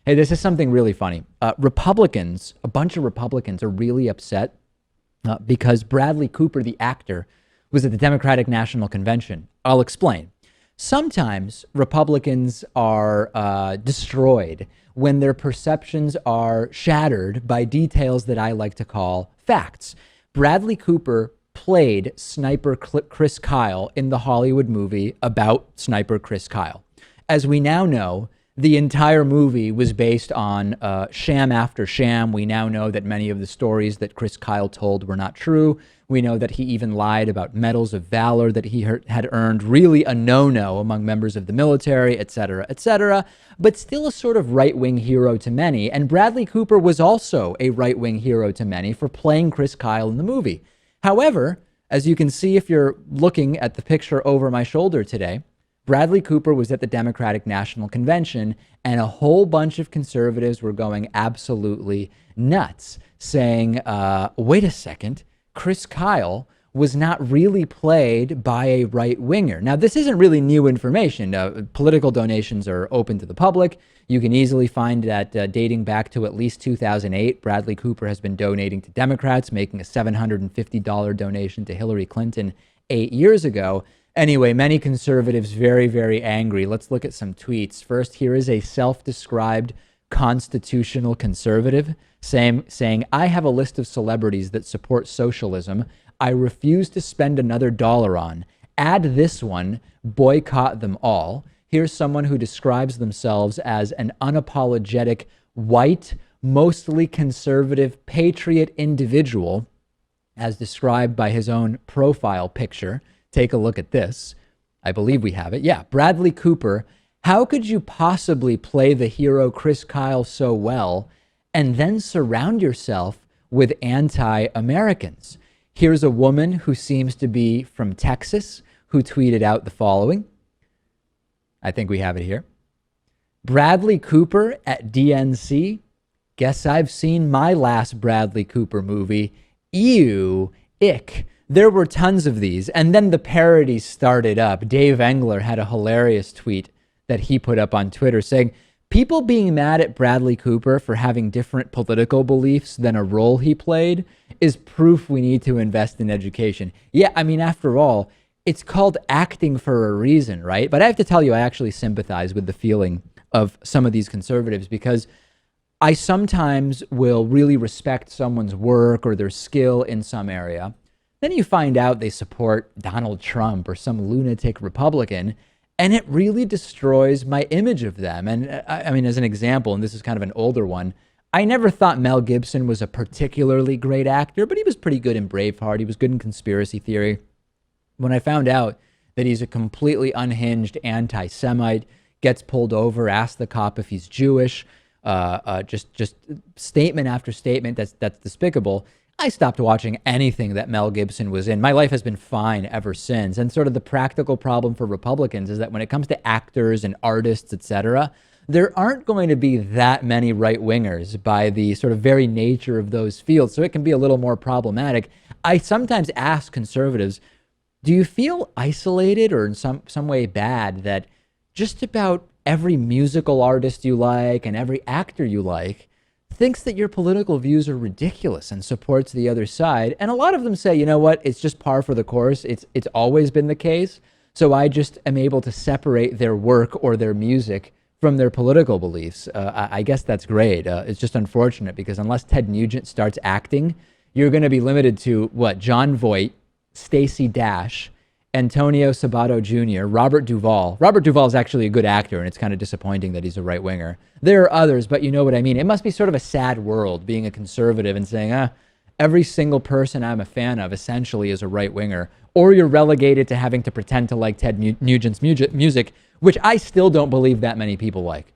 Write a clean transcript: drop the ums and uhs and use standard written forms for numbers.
Hey, this is something really funny. Republicans, a bunch of Republicans are really upset because Bradley Cooper, the actor, was at the Democratic National Convention. I'll explain. Sometimes Republicans are destroyed when their perceptions are shattered by details that I like to call facts. Bradley Cooper played Sniper Chris Kyle in the Hollywood movie about Sniper Chris Kyle. As we now know, the entire movie was based on sham after sham. We now know that many of the stories that Chris Kyle told were not true. We know that he even lied about medals of valor that he had earned, really a no-no among members of the military, et cetera, but still a sort of right-wing hero to many. And Bradley Cooper was also a right-wing hero to many for playing Chris Kyle in the movie. However, as you can see if you're looking at the picture over my shoulder today, Bradley Cooper was at the Democratic National Convention, and a whole bunch of conservatives were going absolutely nuts, saying, wait a second, Chris Kyle was not really played by a right-winger. Now, this isn't really new information. Political donations are open to the public. You can easily find that dating back to at least 2008, Bradley Cooper has been donating to Democrats, making a $750 donation to Hillary Clinton 8 years ago. Anyway, many conservatives very, very angry. Let's look at some tweets. First, here is a self-described constitutional conservative saying, I have a list of celebrities that support socialism. I refuse to spend another dollar on. Add this one, boycott them all. Here's someone who describes themselves as an unapologetic, white, mostly conservative, patriot individual, as described by his own profile picture. Take a look at this. I believe we have it. Yeah, Bradley Cooper. How could you possibly play the hero Chris Kyle so well and then surround yourself with anti-Americans? Here's a woman who seems to be from Texas who tweeted out the following. I think we have it here. Bradley Cooper at DNC. Guess I've seen my last Bradley Cooper movie. Ew, ick. There were tons of these, and then the parodies started up. Dave Engler had a hilarious tweet that he put up on Twitter saying, people being mad at Bradley Cooper for having different political beliefs than a role he played is proof we need to invest in education. Yeah, I mean, after all, it's called acting for a reason, right? But I have to tell you, I actually sympathize with the feeling of some of these conservatives because I sometimes will really respect someone's work or their skill in some area. Then you find out they support Donald Trump or some lunatic Republican, and it really destroys my image of them. And I mean, as an example, and this is kind of an older one, I never thought Mel Gibson was a particularly great actor, but he was pretty good in Braveheart. He was good in Conspiracy Theory. When I found out that he's a completely unhinged gets pulled over, asks the cop if he's Jewish, just statement after statement that's despicable, I stopped watching anything that Mel Gibson was in. My life has been fine ever since. And sort of the practical problem for Republicans is that when it comes to actors and artists, etc., there aren't going to be that many right-wingers by the sort of very nature of those fields. So it can be a little more problematic. I sometimes ask conservatives, do you feel isolated or in some way bad that just about every musical artist you like and every actor you like thinks that your political views are ridiculous and supports the other side? And a lot of them say, you know what, it's just par for the course. It's always been the case. So I just am able to separate their work or their music from their political beliefs. I guess that's great. It's just unfortunate because unless Ted Nugent starts acting, you're going to be limited to what? John Voight, Stacey Dash, Antonio Sabato Jr., Robert Duvall. Robert Duvall is actually a good actor, and it's kind of disappointing that he's a right-winger. There are others, but you know what I mean. It must be sort of a sad world being a conservative and saying, every single person I'm a fan of essentially is a right-winger, or you're relegated to having to pretend to like Ted Nugent's music, which I still don't believe that many people like.